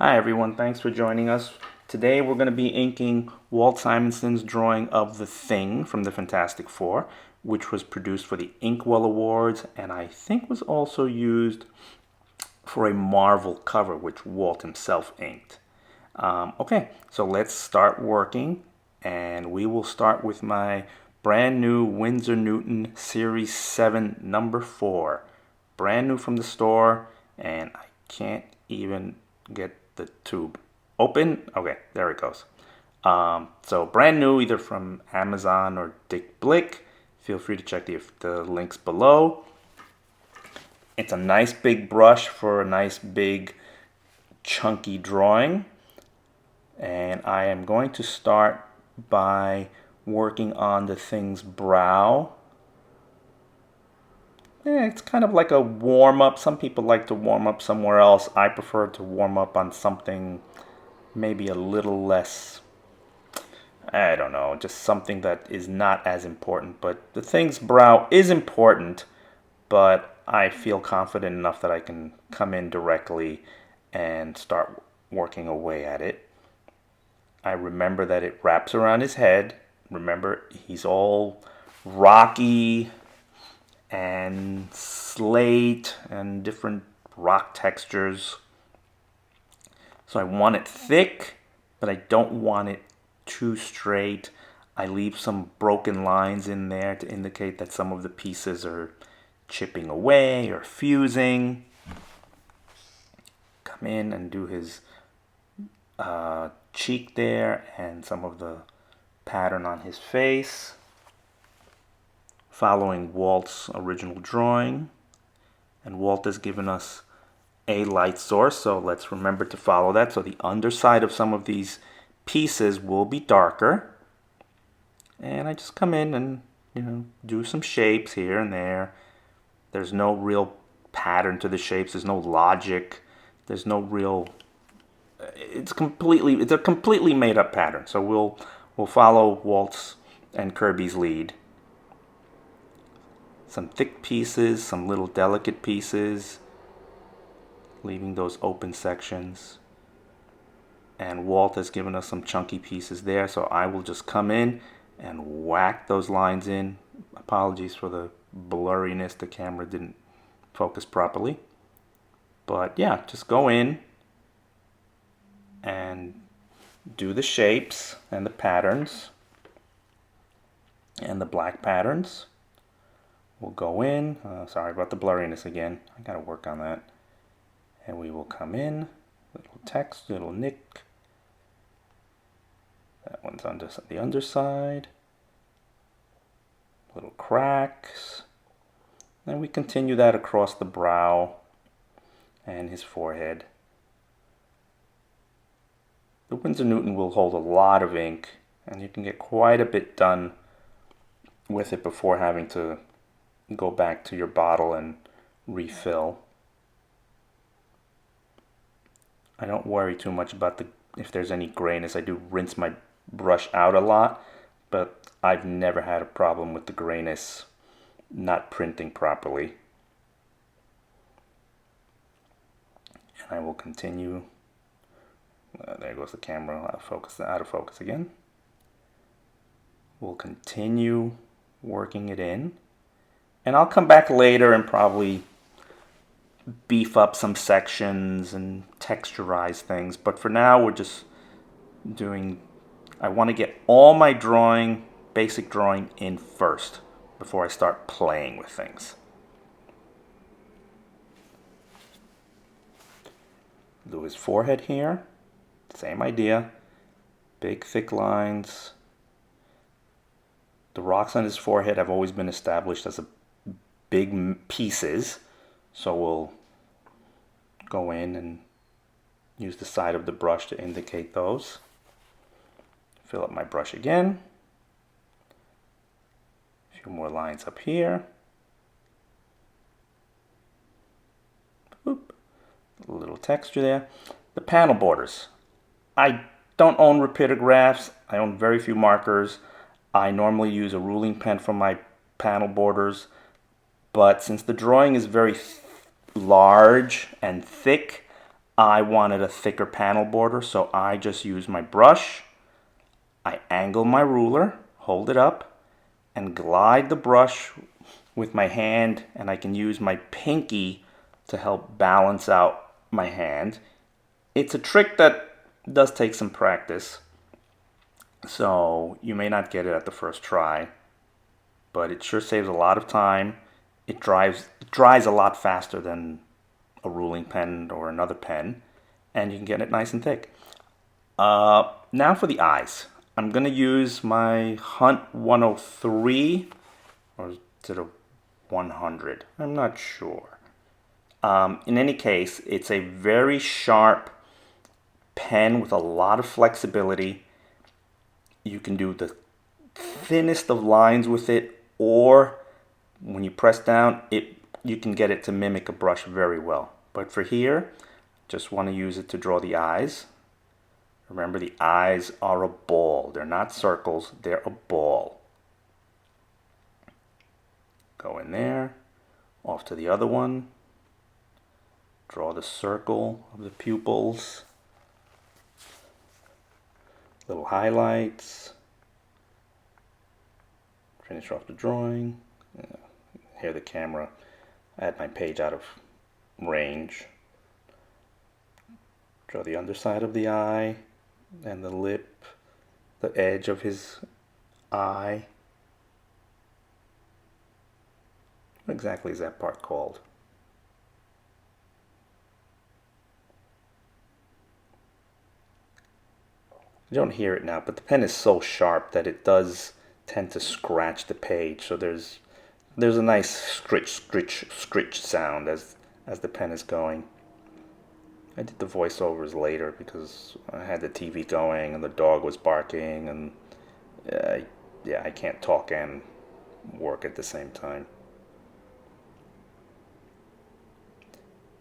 Hi everyone, thanks for joining us. Today we're going to be inking Walt Simonson's drawing of The Thing from the Fantastic Four, which was produced for the Inkwell Awards and I think was also used for a Marvel cover, which Walt himself inked. Okay, so let's start working, and we will start with my brand new Winsor Newton Series 7 number 4. Brand new from the store, and I can't even get the tube open. Okay, there it goes. So brand new, either from Amazon or Dick Blick. Feel free to check the links below. It's a nice big brush for a nice big chunky drawing. And I am going to start by working on the Thing's brow. It's kind of like a warm-up. Some people like to warm up somewhere else. I prefer to warm up on something maybe a little less, I don't know, just something that is not as important. But the Thing's brow is important, but I feel confident enough that I can come in directly and start working away at it. I remember that it wraps around his head. Remember, he's all rocky and slate and different rock textures. So I want it thick, but I don't want it too straight. I leave some broken lines in there to indicate that some of the pieces are chipping away or fusing. Come in and do his cheek there and some of the pattern on his face, following Walt's original drawing. And Walt has given us a light source, so let's remember to follow that. So the underside of some of these pieces will be darker, and I just come in and do some shapes here and there. There's no real pattern to the shapes. There's no logic. There's no real. It's a completely made up pattern. So we'll follow Walt's and Kirby's lead. Some thick pieces, some little delicate pieces, leaving those open sections. And Walt has given us some chunky pieces there, so I will just come in and whack those lines in. Apologies for the blurriness, the camera didn't focus properly. But yeah, just go in and do the shapes and the patterns and the black patterns. We'll go in, sorry about the blurriness again, I gotta work on that. And we will come in, little text, little nick. That one's on the underside. Little cracks. And we continue that across the brow and his forehead. The Winsor Newton will hold a lot of ink, and you can get quite a bit done with it before having to go back to your bottle and refill. I don't worry too much about if there's any grayness. I do rinse my brush out a lot, but I've never had a problem with the grayness not printing properly. And I will continue. There goes the camera, out of focus again. We'll continue working it in. And I'll come back later and probably beef up some sections and texturize things. But for now, we're just I want to get all my basic drawing in first before I start playing with things. Do his forehead here. Same idea. Big, thick lines. The rocks on his forehead have always been established as big pieces. So we'll go in and use the side of the brush to indicate those. Fill up my brush again. A few more lines up here. Oop. A little texture there. The panel borders. I don't own rapidographs. I own very few markers. I normally use a ruling pen for my panel borders. But since the drawing is very large and thick, I wanted a thicker panel border, so I just use my brush. I angle my ruler, hold it up, and glide the brush with my hand, and I can use my pinky to help balance out my hand. It's a trick that does take some practice, so you may not get it at the first try, but it sure saves a lot of time. It dries a lot faster than a ruling pen or another pen, and you can get it nice and thick. Now for the eyes. I'm going to use my Hunt 103, or is it a 100? I'm not sure. In any case, it's a very sharp pen with a lot of flexibility. You can do the thinnest of lines with it, or when you press down, you can get it to mimic a brush very well. But for here, just want to use it to draw the eyes. Remember, the eyes are a ball. They're not circles, they're a ball. Go in there, off to the other one. Draw the circle of the pupils. Little highlights. Finish off the drawing. Here the camera. I had my page out of range. Draw the underside of the eye and the lip, the edge of his eye. What exactly is that part called? You don't hear it now, but the pen is so sharp that it does tend to scratch the page. So there's a nice scritch sound as the pen is going. I did the voiceovers later because I had the TV going and the dog was barking, and yeah, I can't talk and work at the same time.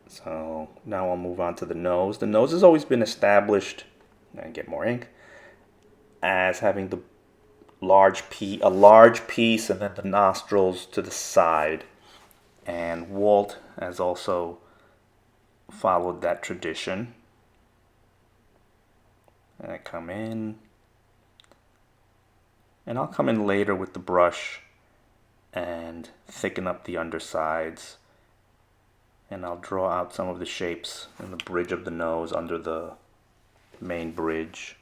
So now I'll move on to the nose. The nose has always been established, and get more ink, as having a large piece and then the nostrils to the side. And Walt has also followed that tradition. And I come in, and I'll come in later with the brush and thicken up the undersides, and I'll draw out some of the shapes in the bridge of the nose under the main bridge.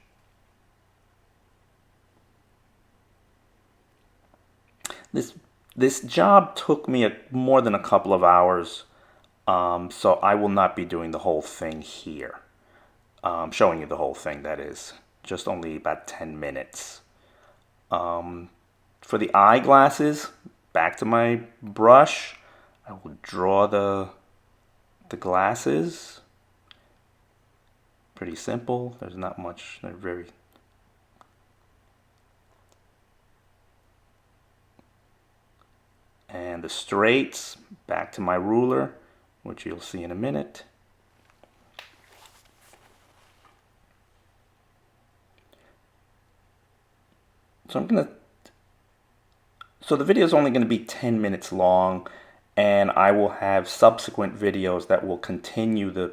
This job took me more than a couple of hours. So I will not be doing the whole thing here. Showing you the whole thing, that is. Just only about 10 minutes. For the eyeglasses, back to my brush, I will draw the glasses. Pretty simple. There's not much. They're very... And the straights, back to my ruler, which you'll see in a minute. So the video is only going to be 10 minutes long, and I will have subsequent videos that will continue the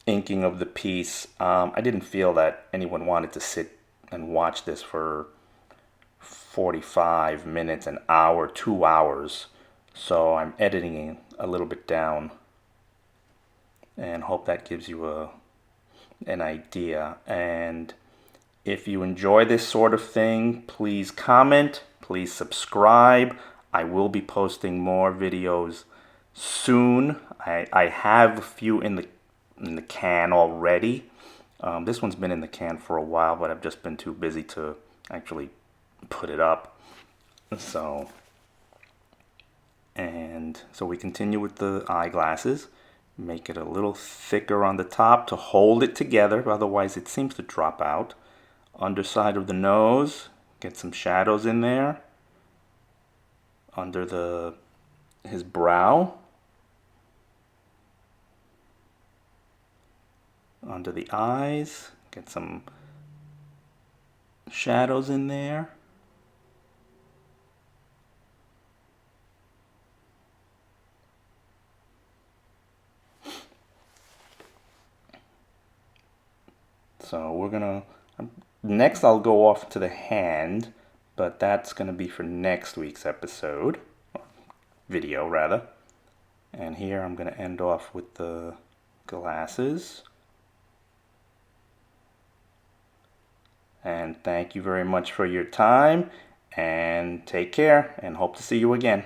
inking of the piece. I didn't feel that anyone wanted to sit and watch this for 45 minutes, an hour, 2 hours. So I'm editing a little bit down, and hope that gives you an idea. And if you enjoy this sort of thing, please comment, please subscribe. I will be posting more videos soon. I have a few in the can already. This one's been in the can for a while, but I've just been too busy to actually put it up. So we continue with the eyeglasses. Make it a little thicker on the top to hold it together, otherwise it seems to drop out. Underside of the nose, get some shadows in there. Under his brow. Under the eyes, get some shadows in there. So we're gonna, next I'll go off to the hand, but that's gonna be for next week's episode, video rather. And here I'm gonna end off with the glasses. And thank you very much for your time, and take care, and hope to see you again.